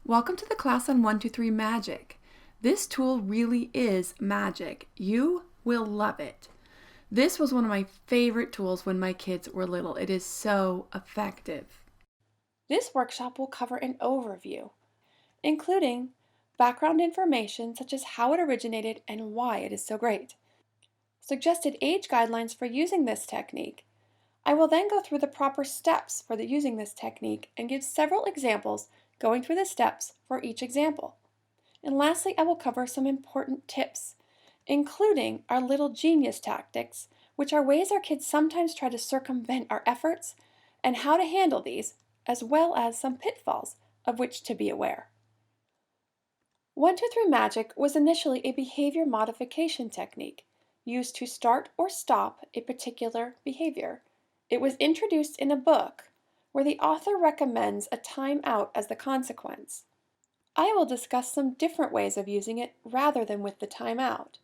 Welcome to the class on 1, 2, 3 Magic. This tool really is magic. You will love it. This was one of my favorite tools when my kids were little. It is so effective. This workshop will cover an overview, including background information such as how it originated and why it is so great, suggested age guidelines for using this technique. I will then go through the proper steps for using this technique and give several examples going through the steps for each example. And lastly, I will cover some important tips, including our little genius tactics, which are ways our kids sometimes try to circumvent our efforts, and how to handle these, as well as some pitfalls of which to be aware. 1, 2, 3 Magic was initially a behavior modification technique used to start or stop a particular behavior. It was introduced in a book where the author recommends a timeout as the consequence. I will discuss some different ways of using it rather than with the timeout.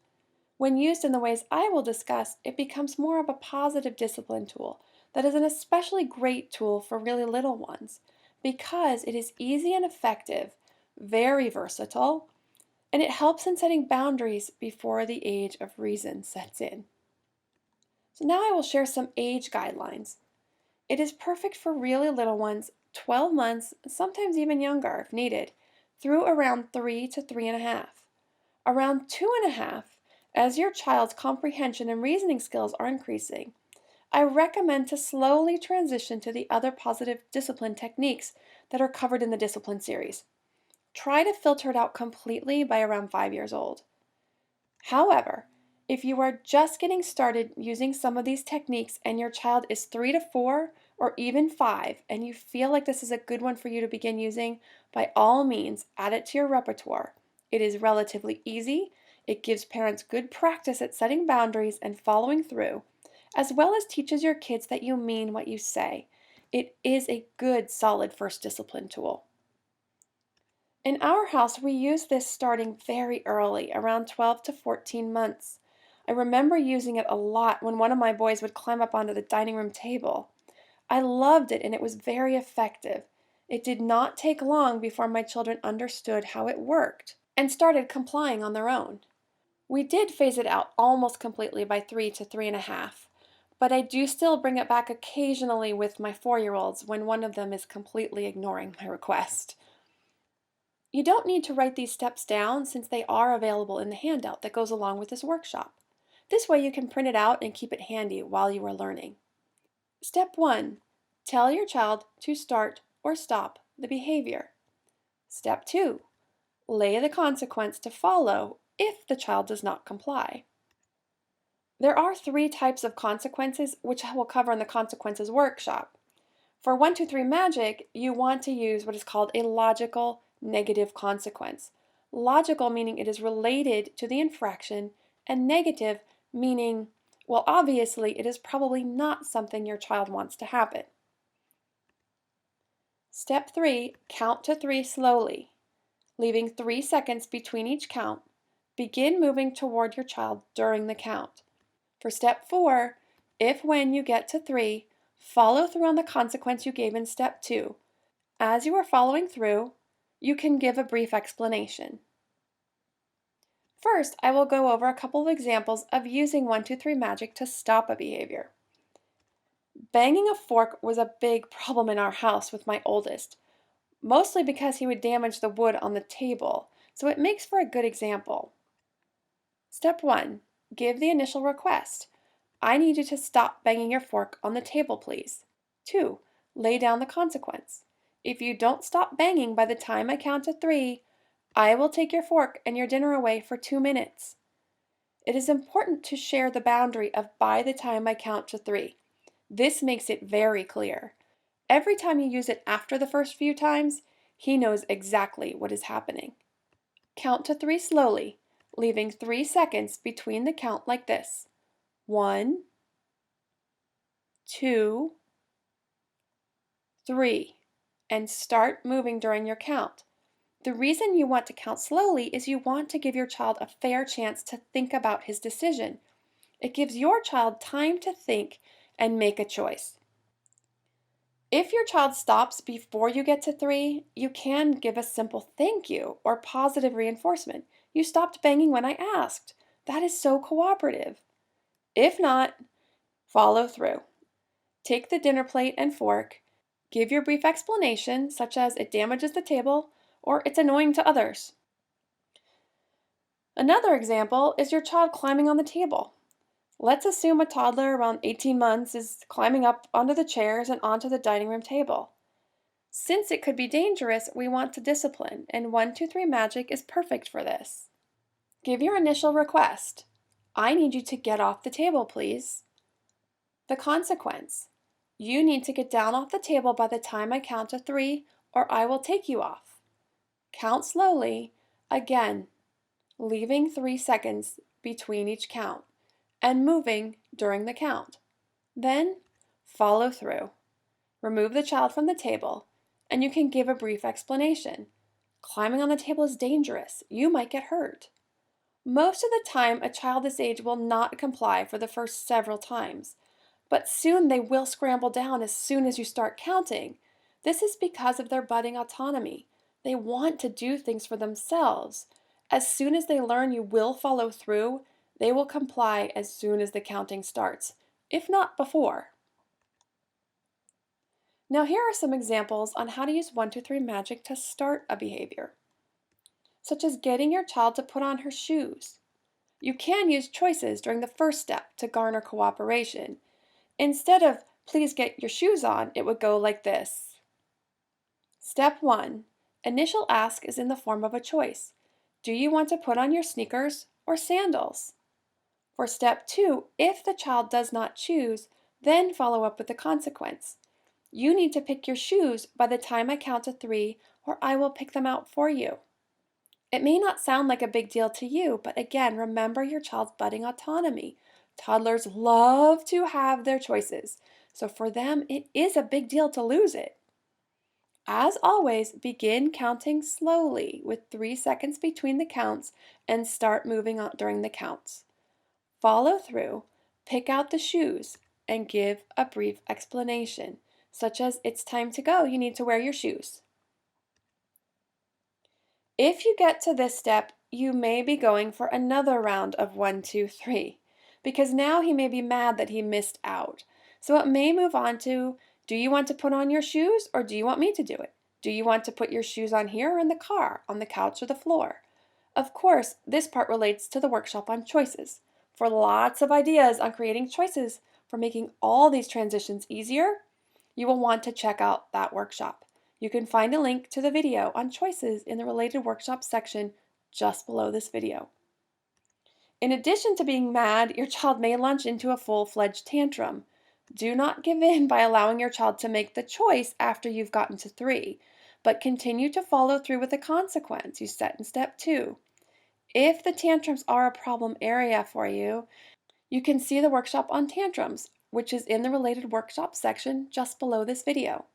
When used in the ways I will discuss, it becomes more of a positive discipline tool that is an especially great tool for really little ones because it is easy and effective, very versatile, and it helps in setting boundaries before the age of reason sets in. So now I will share some age guidelines. It is perfect for really little ones, 12 months, sometimes even younger if needed, through around 3 to 3.5. Around 2.5, as your child's comprehension and reasoning skills are increasing, I recommend to slowly transition to the other positive discipline techniques that are covered in the discipline series. Try to filter it out completely by around 5 years old. However, if you are just getting started using some of these techniques and your child is 3 to 4 or even 5 and you feel like this is a good one for you to begin using, by all means add it to your repertoire. It is relatively easy. It gives parents good practice at setting boundaries and following through, as well as teaches your kids that you mean what you say. It is a good, solid first discipline tool. In our house, we use this starting very early, around 12 to 14 months. I remember using it a lot when one of my boys would climb up onto the dining room table. I loved it and it was very effective. It did not take long before my children understood how it worked and started complying on their own. We did phase it out almost completely by 3 to 3.5, but I do still bring it back occasionally with my 4-year-olds when one of them is completely ignoring my request. You don't need to write these steps down since they are available in the handout that goes along with this workshop. This way you can print it out and keep it handy while you are learning. Step 1. Tell your child to start or stop the behavior. Step 2. Lay the consequence to follow if the child does not comply. There are 3 types of consequences, which I will cover in the consequences workshop. For 1, 2, 3 Magic, you want to use what is called a logical negative consequence. Logical meaning it is related to the infraction, and negative meaning, well, obviously it is probably not something your child wants to happen. Step 3, count to 3 slowly. Leaving 3 seconds between each count, begin moving toward your child during the count. For step 4, if when you get to 3, follow through on the consequence you gave in step 2. As you are following through, you can give a brief explanation. First, I will go over a couple of examples of using 1, 2, 3 Magic to stop a behavior. Banging a fork was a big problem in our house with my oldest, mostly because he would damage the wood on the table, so it makes for a good example. Step 1. Give the initial request. I need you to stop banging your fork on the table, please. 2. Lay down the consequence. If you don't stop banging by the time I count to 3, I will take your fork and your dinner away for 2 minutes. It is important to share the boundary of by the time I count to 3. This makes it very clear. Every time you use it after the first few times, he knows exactly what is happening. Count to 3 slowly, leaving 3 seconds between the count like this. 1, 2, 3, and start moving during your count. The reason you want to count slowly is you want to give your child a fair chance to think about his decision. It gives your child time to think and make a choice. If your child stops before you get to 3, you can give a simple thank you or positive reinforcement. You stopped banging when I asked. That is so cooperative. If not, follow through. Take the dinner plate and fork. Give your brief explanation, such as it damages the table or it's annoying to others. Another example is your child climbing on the table. Let's assume a toddler around 18 months is climbing up onto the chairs and onto the dining room table. Since it could be dangerous, we want to discipline, and 1, 2, 3 Magic is perfect for this. Give your initial request. I need you to get off the table, please. The consequence. You need to get down off the table by the time I count to 3, or I will take you off. Count slowly, again, leaving 3 seconds between each count, and moving during the count. Then, follow through. Remove the child from the table, and you can give a brief explanation. Climbing on the table is dangerous. You might get hurt. Most of the time, a child this age will not comply for the first several times, but soon they will scramble down as soon as you start counting. This is because of their budding autonomy. They want to do things for themselves. As soon as they learn you will follow through, they will comply as soon as the counting starts, if not before. Now here are some examples on how to use 1, 2, 3 Magic to start a behavior, such as getting your child to put on her shoes. You can use choices during the first step to garner cooperation. Instead of, please get your shoes on, it would go like this. Step 1. Initial ask is in the form of a choice. Do you want to put on your sneakers or sandals? For step 2, if the child does not choose, then follow up with the consequence. You need to pick your shoes by the time I count to 3, or I will pick them out for you. It may not sound like a big deal to you, but again, remember your child's budding autonomy. Toddlers love to have their choices, so for them, it is a big deal to lose it. As always, begin counting slowly with 3 seconds between the counts and start moving on during the counts. Follow through, pick out the shoes, and give a brief explanation, such as it's time to go, you need to wear your shoes. If you get to this step, you may be going for another round of 1, 2, 3, because now he may be mad that he missed out. So it may move on to, do you want to put on your shoes or do you want me to do it? Do you want to put your shoes on here or in the car, on the couch or the floor? Of course, this part relates to the workshop on choices. For lots of ideas on creating choices for making all these transitions easier, you will want to check out that workshop. You can find a link to the video on choices in the related workshop section just below this video. In addition to being mad, your child may launch into a full-fledged tantrum. Do not give in by allowing your child to make the choice after you've gotten to 3, but continue to follow through with the consequence you set in step 2. If the tantrums are a problem area for you, you can see the workshop on tantrums, which is in the related workshop section just below this video.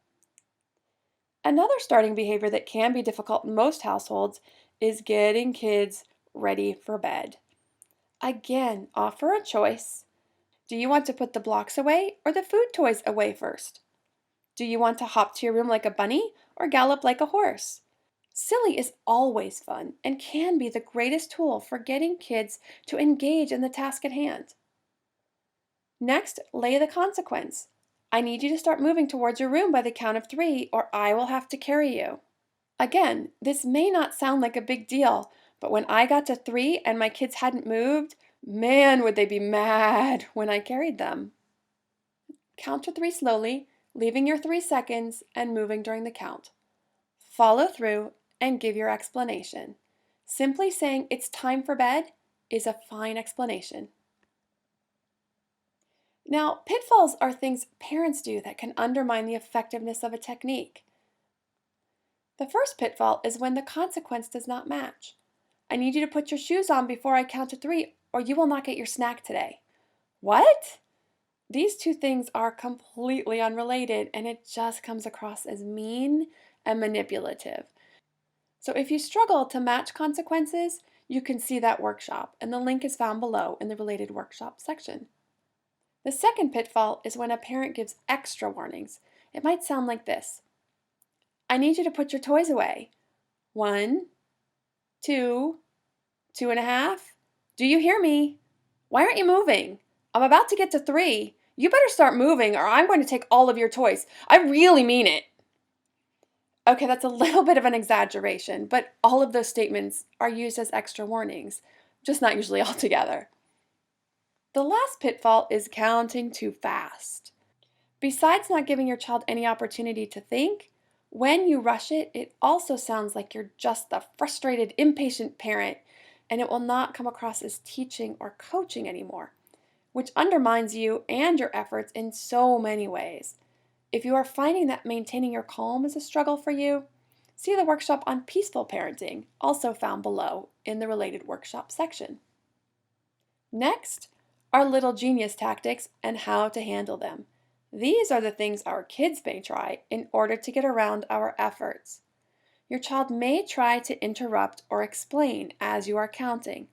Another starting behavior that can be difficult in most households is getting kids ready for bed. Again, offer a choice. Do you want to put the blocks away or the food toys away first? Do you want to hop to your room like a bunny or gallop like a horse? Silly is always fun and can be the greatest tool for getting kids to engage in the task at hand. Next, lay the consequence. I need you to start moving towards your room by the count of 3, or I will have to carry you. Again, this may not sound like a big deal, but when I got to 3 and my kids hadn't moved, man, would they be mad when I carried them. Count to 3 slowly, leaving your 3 seconds and moving during the count. Follow through and give your explanation. Simply saying it's time for bed is a fine explanation. Now, pitfalls are things parents do that can undermine the effectiveness of a technique. The first pitfall is when the consequence does not match. I need you to put your shoes on before I count to 3, or you will not get your snack today. What? These two things are completely unrelated, and it just comes across as mean and manipulative. So if you struggle to match consequences, you can see that workshop, and the link is found below in the related workshop section. The second pitfall is when a parent gives extra warnings. It might sound like this. I need you to put your toys away. 1, 2, 2.5. Do you hear me? Why aren't you moving? I'm about to get to 3. You better start moving or I'm going to take all of your toys. I really mean it. Okay, that's a little bit of an exaggeration, but all of those statements are used as extra warnings, just not usually all together. The last pitfall is counting too fast. Besides not giving your child any opportunity to think, when you rush it, it also sounds like you're just the frustrated, impatient parent, and it will not come across as teaching or coaching anymore, which undermines you and your efforts in so many ways. If you are finding that maintaining your calm is a struggle for you, see the workshop on peaceful parenting, also found below in the related workshop section. Next are little genius tactics and how to handle them. These are the things our kids may try in order to get around our efforts. Your child may try to interrupt or explain as you are counting.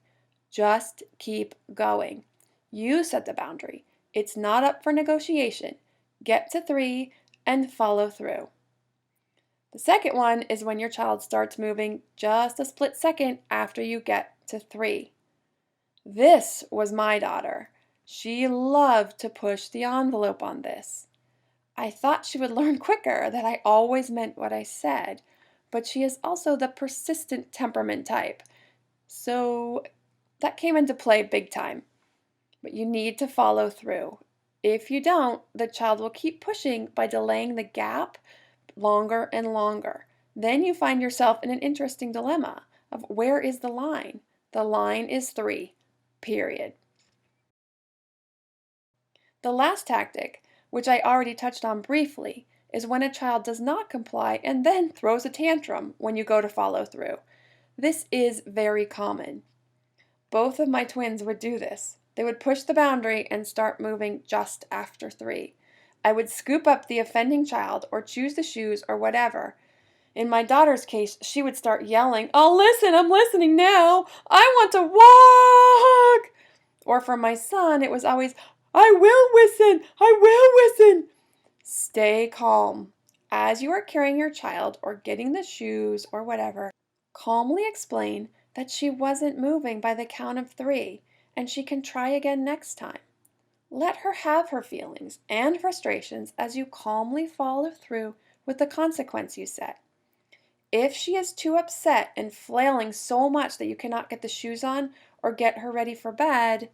Just keep going. You set the boundary. It's not up for negotiation. Get to 3 and follow through. The second one is when your child starts moving just a split second after you get to 3. This was my daughter. She loved to push the envelope on this. I thought she would learn quicker that I always meant what I said, but she is also the persistent temperament type. So that came into play big time. But you need to follow through. If you don't, the child will keep pushing by delaying the gap longer and longer. Then you find yourself in an interesting dilemma of where is the line? The line is 3, period. The last tactic, which I already touched on briefly, is when a child does not comply and then throws a tantrum when you go to follow through. This is very common. Both of my twins would do this. They would push the boundary and start moving just after 3. I would scoop up the offending child or choose the shoes or whatever. In my daughter's case, she would start yelling, "Oh, listen, I'm listening now. I want to walk." Or for my son, it was always, "I will listen. I will listen." Stay calm. As you are carrying your child or getting the shoes or whatever, calmly explain that she wasn't moving by the count of 3 and she can try again next time. Let her have her feelings and frustrations as you calmly follow through with the consequence you set. If she is too upset and flailing so much that you cannot get the shoes on or get her ready for bed,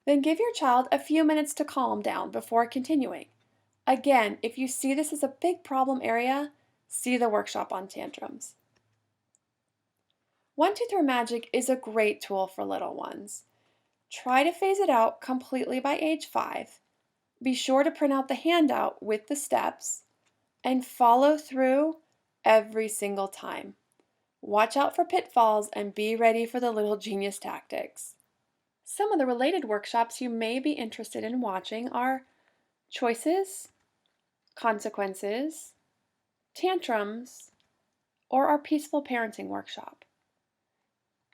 then give your child a few minutes to calm down before continuing. Again, if you see this as a big problem area, see the workshop on tantrums. 1-2-3 Magic is a great tool for little ones. Try to phase it out completely by age 5. Be sure to print out the handout with the steps and follow through every single time. Watch out for pitfalls and be ready for the little genius tactics. Some of the related workshops you may be interested in watching are choices, consequences, tantrums, or our peaceful parenting workshop.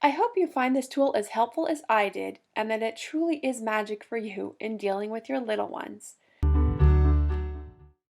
I hope you find this tool as helpful as I did and that it truly is magic for you in dealing with your little ones.